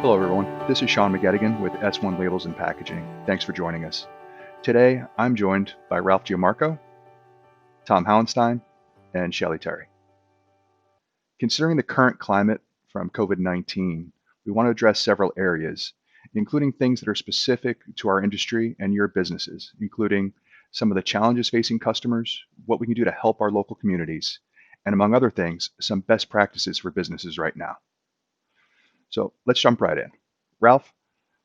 Hello everyone, this is Sean McGettigan with S1 Labels and Packaging. Thanks for joining us. Today, I'm joined by Ralph Giamarco, Tom Hallenstein, and Shelley Terry. Considering the current climate from COVID-19, we want to address several areas, including things that are specific to our industry and your businesses, including some of the challenges facing customers, what we can do to help our local communities, and among other things, some best practices for businesses right now. So let's jump right in. Ralph,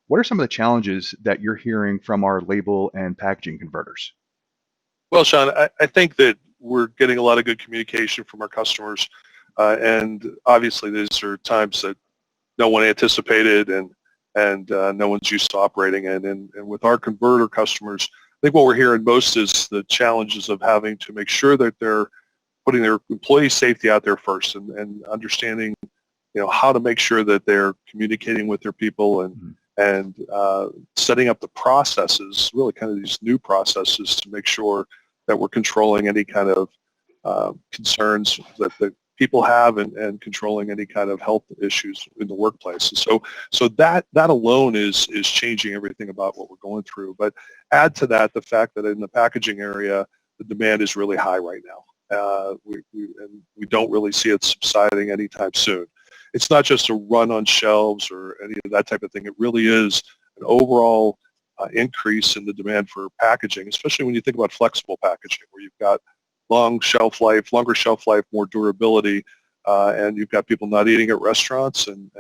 what are some of the challenges that you're hearing from our label and packaging converters? Well, Sean, I think that we're getting a lot of good communication from our customers, and obviously these are times that no one anticipated and no one's used to operating in. And with our converter customers, I think what we're hearing most is the challenges of having to make sure that they're putting their employee safety out there first and understanding how to make sure that they're communicating with their people and setting up the processes, really kind of these new processes to make sure that we're controlling any kind of concerns that the people have and controlling any kind of health issues in the workplace. And so that alone is changing everything about what we're going through. But add to that the fact that in the packaging area, the demand is really high right now. We don't really see it subsiding anytime soon. It's not just a run on shelves or any of that type of thing. It really is an overall increase in the demand for packaging, especially when you think about flexible packaging, where you've got longer shelf life, more durability, and you've got people not eating at restaurants, and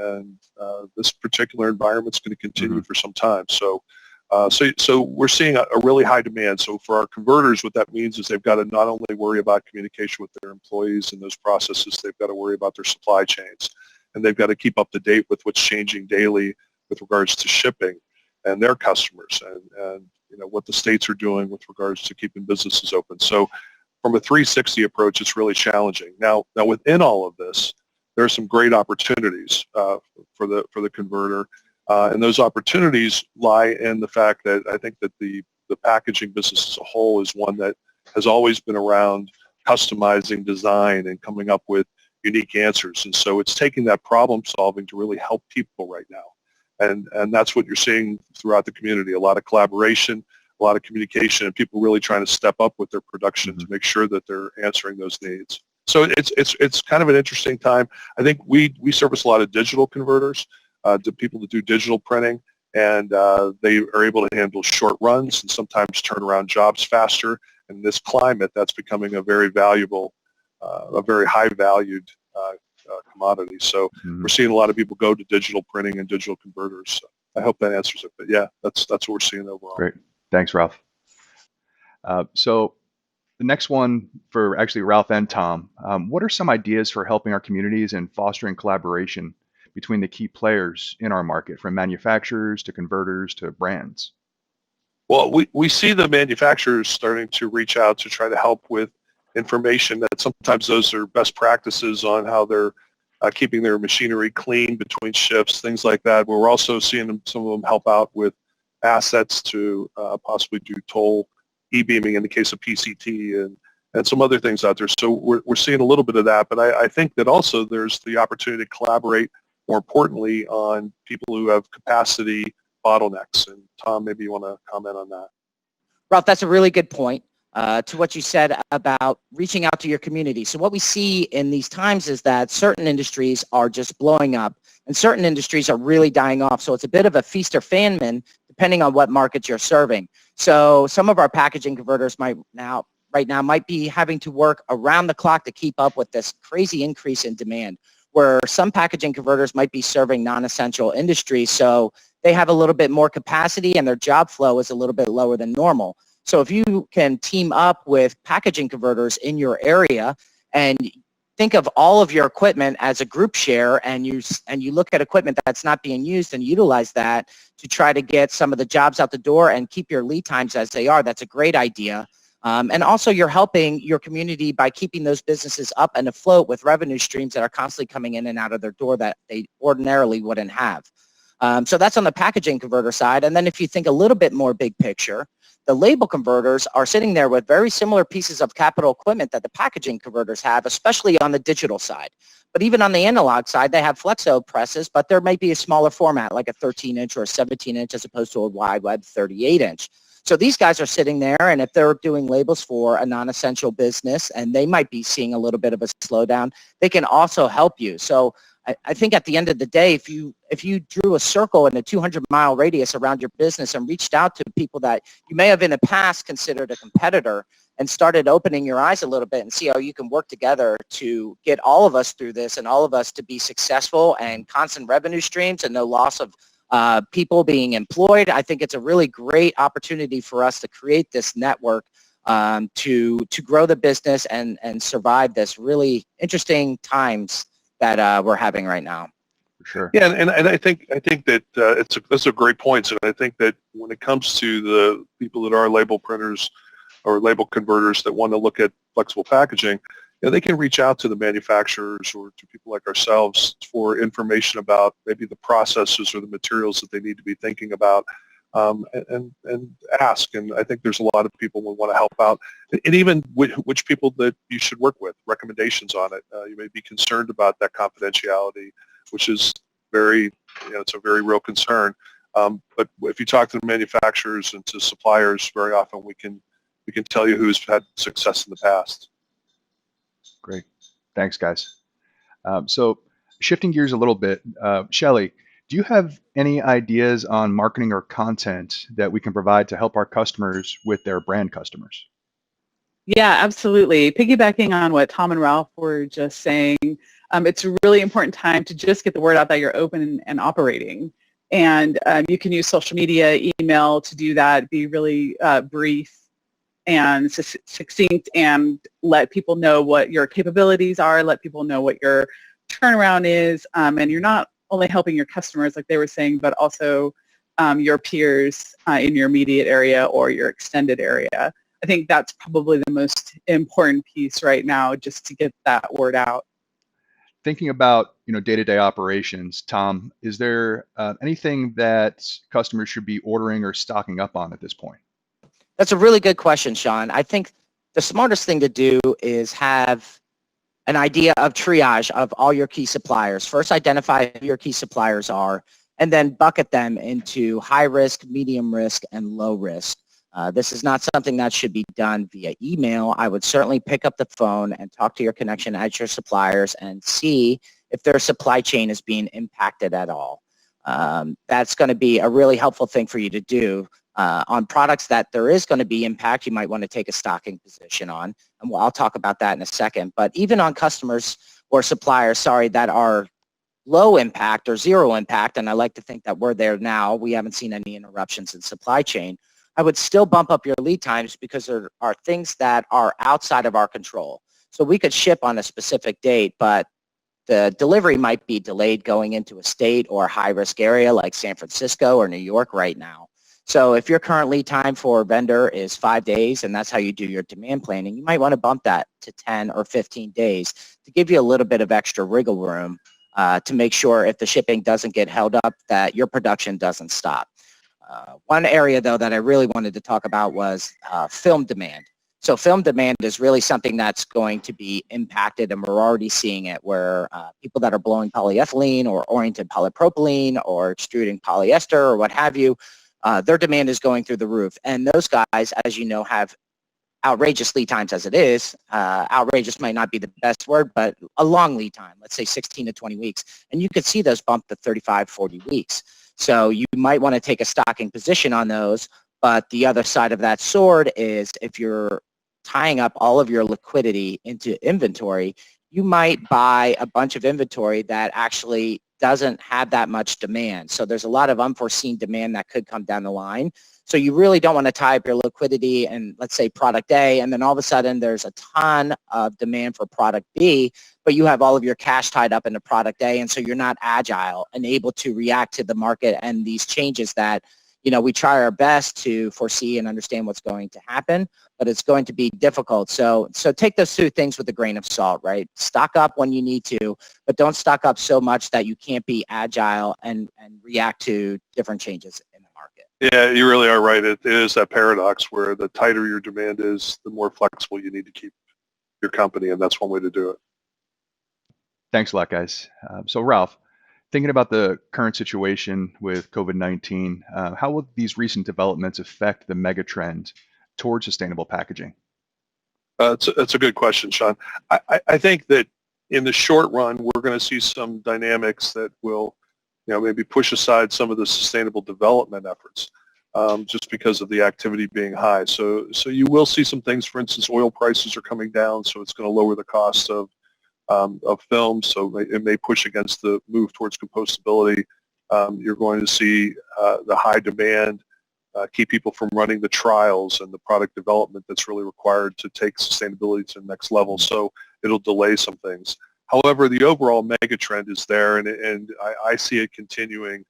this particular environment's going to continue for some time. So we're seeing a really high demand. So for our converters, what that means is they've got to not only worry about communication with their employees and those processes, they've got to worry about their supply chains. And they've got to keep up to date with what's changing daily with regards to shipping and their customers and what the states are doing with regards to keeping businesses open. So from a 360 approach, it's really challenging. Now within all of this, there are some great opportunities for the converter, and those opportunities lie in the fact that I think that the packaging business as a whole is one that has always been around customizing design and coming up with unique answers. And so it's taking that problem solving to really help people right now. And that's what you're seeing throughout the community, a lot of collaboration, a lot of communication, and people really trying to step up with their production to make sure that they're answering those needs. So it's kind of an interesting time. I think we service a lot of digital converters, to people that do digital printing, and they are able to handle short runs and sometimes turn around jobs faster. In this climate, that's becoming a very valuable, a very high valued commodity. So we're seeing a lot of people go to digital printing and digital converters. So I hope that answers it. But yeah, that's what we're seeing overall. Great. Thanks, Ralph. So the next one for actually Ralph and Tom, what are some ideas for helping our communities and fostering collaboration between the key players in our market, from manufacturers to converters to brands? Well, we see the manufacturers starting to reach out to try to help with information that sometimes those are best practices on how they're keeping their machinery clean between shifts, things like that. But we're also seeing some of them help out with assets to possibly do toll e-beaming in the case of PCT and some other things out there. So we're seeing a little bit of that. But I think that also there's the opportunity to collaborate, more importantly, on people who have capacity bottlenecks. And Tom, maybe you want to comment on that. Ralph, that's a really good point. To what you said about reaching out to your community. So what we see in these times is that certain industries are just blowing up and certain industries are really dying off. So it's a bit of a feast or famine depending on what markets you're serving. So some of our packaging converters right now might be having to work around the clock to keep up with this crazy increase in demand, where some packaging converters might be serving non-essential industries. So they have a little bit more capacity and their job flow is a little bit lower than normal. So if you can team up with packaging converters in your area and think of all of your equipment as a group share, and you look at equipment that's not being used and utilize that to try to get some of the jobs out the door and keep your lead times as they are, that's a great idea. And also you're helping your community by keeping those businesses up and afloat with revenue streams that are constantly coming in and out of their door that they ordinarily wouldn't have. So that's on the packaging converter side. And then if you think a little bit more big picture, the label converters are sitting there with very similar pieces of capital equipment that the packaging converters have, especially on the digital side. But even on the analog side, they have flexo presses, but there may be a smaller format, like a 13-inch or a 17-inch as opposed to a wide web 38-inch. So these guys are sitting there, and if they're doing labels for a non-essential business and they might be seeing a little bit of a slowdown, they can also help you. So I think at the end of the day, if you drew a circle in a 200-mile radius around your business and reached out to people that you may have in the past considered a competitor and started opening your eyes a little bit and see how you can work together to get all of us through this and all of us to be successful and constant revenue streams and no loss of people being employed, I think it's a really great opportunity for us to create this network to grow the business and survive this really interesting times that we're having right now. For sure. Yeah, and I think that that's a great point. And I think that when it comes to the people that are label printers or label converters that want to look at flexible packaging, they can reach out to the manufacturers or to people like ourselves for information about maybe the processes or the materials that they need to be thinking about, and ask. And I think there's a lot of people who want to help out, and even which people that you should work with, recommendations on it. You may be concerned about that confidentiality, which is it's a very real concern. But if you talk to the manufacturers and to suppliers, very often we can tell you who's had success in the past. Great. Thanks, guys. So shifting gears a little bit, Shelly, do you have any ideas on marketing or content that we can provide to help our customers with their brand customers? Yeah, absolutely. Piggybacking on what Tom and Ralph were just saying, it's a really important time to just get the word out that you're open and operating. And you can use social media, email to do that, be really brief and succinct, and let people know what your capabilities are, let people know what your turnaround is, and you're not only helping your customers, like they were saying, but also your peers in your immediate area or your extended area. I think that's probably the most important piece right now, just to get that word out. Thinking about day-to-day operations, Tom, is there anything that customers should be ordering or stocking up on at this point? That's a really good question, Sean. I think the smartest thing to do is have an idea of triage of all your key suppliers. First, identify who your key suppliers are, and then bucket them into high risk, medium risk, and low risk. This is not something that should be done via email. I would certainly pick up the phone and talk to your connection at your suppliers and see if their supply chain is being impacted at all. That's going to be a really helpful thing for you to do. On products that there is going to be impact, you might want to take a stocking position on, and I'll talk about that in a second. But even on customers or suppliers, that are low impact or zero impact, and I like to think that we're there now, we haven't seen any interruptions in supply chain, I would still bump up your lead times because there are things that are outside of our control. So we could ship on a specific date, but the delivery might be delayed going into a state or a high-risk area like San Francisco or New York right now. So if your current lead time for a vendor is 5 days and that's how you do your demand planning, you might want to bump that to 10 or 15 days to give you a little bit of extra wiggle room to make sure if the shipping doesn't get held up that your production doesn't stop. One area, though, that I really wanted to talk about was film demand. So film demand is really something that's going to be impacted, and we're already seeing it where people that are blowing polyethylene or oriented polypropylene or extruding polyester or what have you, their demand is going through the roof. And those guys, as you know, have outrageous lead times as it is. Outrageous might not be the best word, but a long lead time, let's say 16 to 20 weeks. And you could see those bump to 35, 40 weeks. So you might want to take a stocking position on those. But the other side of that sword is if you're tying up all of your liquidity into inventory, you might buy a bunch of inventory that actually doesn't have that much demand. So there's a lot of unforeseen demand that could come down the line. So you really don't want to tie up your liquidity in, let's say, product A, and then all of a sudden there's a ton of demand for product B, but you have all of your cash tied up into product A, and so you're not agile and able to react to the market and these changes that we try our best to foresee and understand what's going to happen, but it's going to be difficult. So take those two things with a grain of salt, right? Stock up when you need to, but don't stock up so much that you can't be agile and react to different changes in the market. Yeah, you really are right. It is that paradox where the tighter your demand is, the more flexible you need to keep your company, and that's one way to do it. Thanks a lot, guys. So Ralph, thinking about the current situation with COVID-19, how will these recent developments affect the mega trend towards sustainable packaging? That's a good question, Sean. I think that in the short run, we're going to see some dynamics that will, maybe push aside some of the sustainable development efforts, just because of the activity being high. So you will see some things. For instance, oil prices are coming down, so it's going to lower the cost of film. So it may push against the move towards compostability. You're going to see the high demand keep people from running the trials and the product development that's really required to take sustainability to the next level. So it'll delay some things. However, the overall mega trend is there, and I see it continuing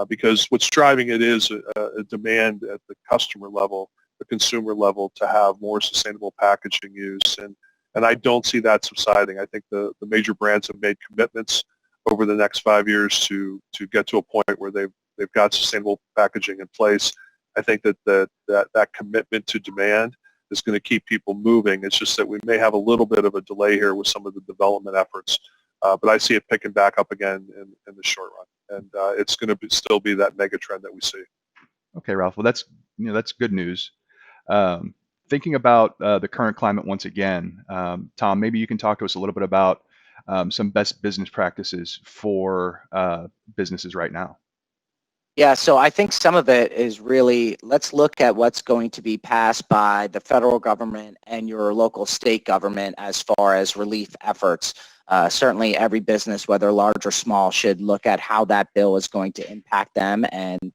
because what's driving it is a demand at the customer level, the consumer level, to have more sustainable packaging use. And I don't see that subsiding. I think the major brands have made commitments over the next 5 years to get to a point where they've got sustainable packaging in place. I think that commitment to demand is going to keep people moving. It's just that we may have a little bit of a delay here with some of the development efforts, but I see it picking back up again in the short run, and it's going to still be that mega trend that we see. Okay, Ralph. Well, that's good news. Thinking about the current climate once again, Tom, maybe you can talk to us a little bit about some best business practices for businesses right now. Yeah, so I think some of it is really, let's look at what's going to be passed by the federal government and your local state government as far as relief efforts. Certainly every business, whether large or small, should look at how that bill is going to impact them and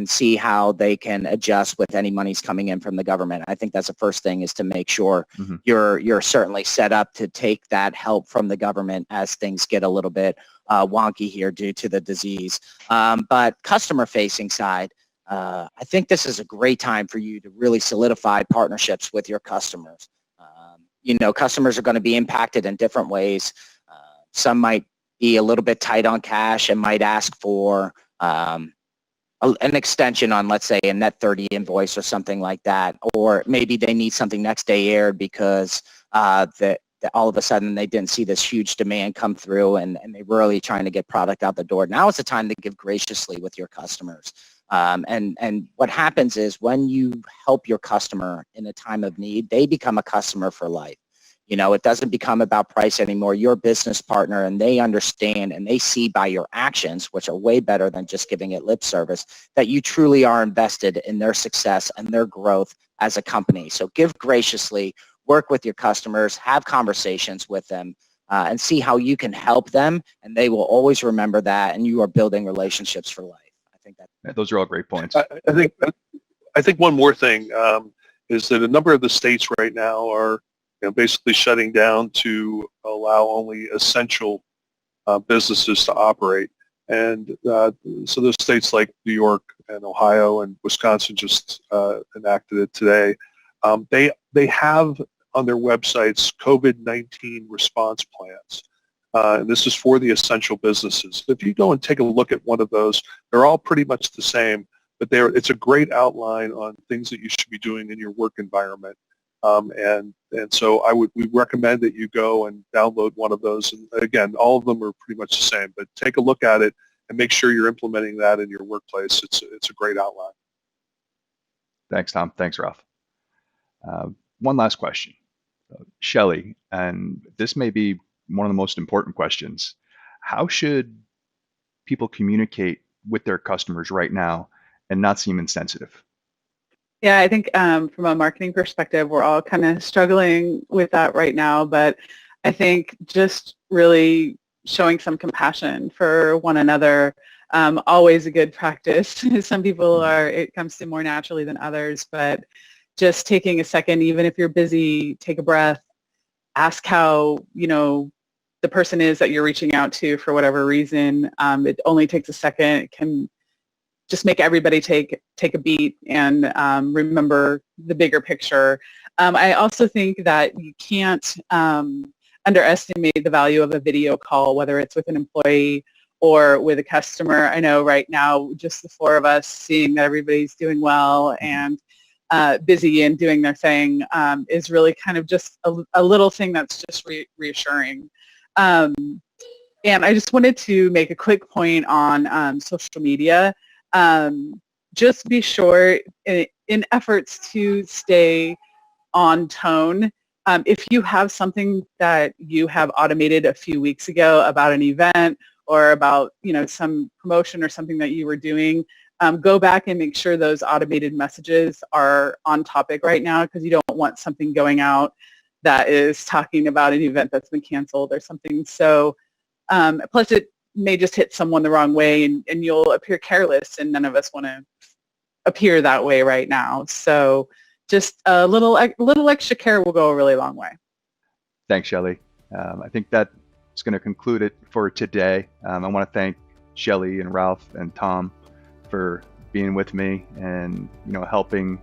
see how they can adjust with any monies coming in from the government. I think that's the first thing, is to make sure you're certainly set up to take that help from the government as things get a little bit wonky here due to the disease. But customer-facing side, I think this is a great time for you to really solidify partnerships with your customers. Customers are going to be impacted in different ways. Some might be a little bit tight on cash and might ask for an extension on, let's say, a net 30 invoice or something like that. Or maybe they need something next day aired because all of a sudden they didn't see this huge demand come through and they're really trying to get product out the door. Now is the time to give graciously with your customers. And what happens is when you help your customer in a time of need, they become a customer for life. It doesn't become about price anymore. You're a business partner, and they understand and they see by your actions, which are way better than just giving it lip service, that you truly are invested in their success and their growth as a company. So give graciously, work with your customers, have conversations with them, and see how you can help them, and they will always remember that, and you are building relationships for life. I think that Those are all great points. I think one more thing is that a number of the states right now are basically shutting down to allow only essential businesses to operate. And so those states like New York and Ohio and Wisconsin just enacted it today. They have on their websites COVID-19 response plans. And this is for the essential businesses. If you go and take a look at one of those, they're all pretty much the same, but it's a great outline on things that you should be doing in your work environment. And so we recommend that you go and download one of those. And again, all of them are pretty much the same, but take a look at it and make sure you're implementing that in your workplace. It's a great outline. Thanks, Tom. Thanks, Ralph. One last question. Shelley, and this may be one of the most important questions. How should people communicate with their customers right now and not seem insensitive? Yeah, I think from a marketing perspective, we're all kind of struggling with that right now, but I think just really showing some compassion for one another, always a good practice. Some people it comes to more naturally than others, but just taking a second, even if you're busy, take a breath, ask how, the person is that you're reaching out to for whatever reason. It only takes a second. It can just make everybody take a beat and remember the bigger picture. I also think that you can't underestimate the value of a video call, whether it's with an employee or with a customer. I know right now, just the four of us, seeing that everybody's doing well and busy and doing their thing is really kind of just a little thing that's just reassuring. And I just wanted to make a quick point on social media. Just be sure in efforts to stay on tone, if you have something that you have automated a few weeks ago about an event or about some promotion or something that you were doing, go back and make sure those automated messages are on topic right now, because you don't want something going out that is talking about an event that's been canceled or something. So plus it may just hit someone the wrong way and you'll appear careless, and none of us want to appear that way right now. So just a little extra care will go a really long way. Thanks, Shelly. I think that's going to conclude it for today. I want to thank Shelly and Ralph and Tom for being with me and helping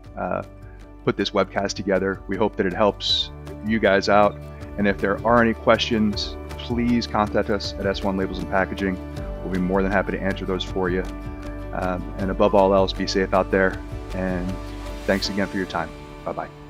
put this webcast together. We hope that it helps you guys out. And if there are any questions, please contact us at S1 Labels and Packaging. We'll be more than happy to answer those for you. And above all else, be safe out there. And thanks again for your time. Bye-bye.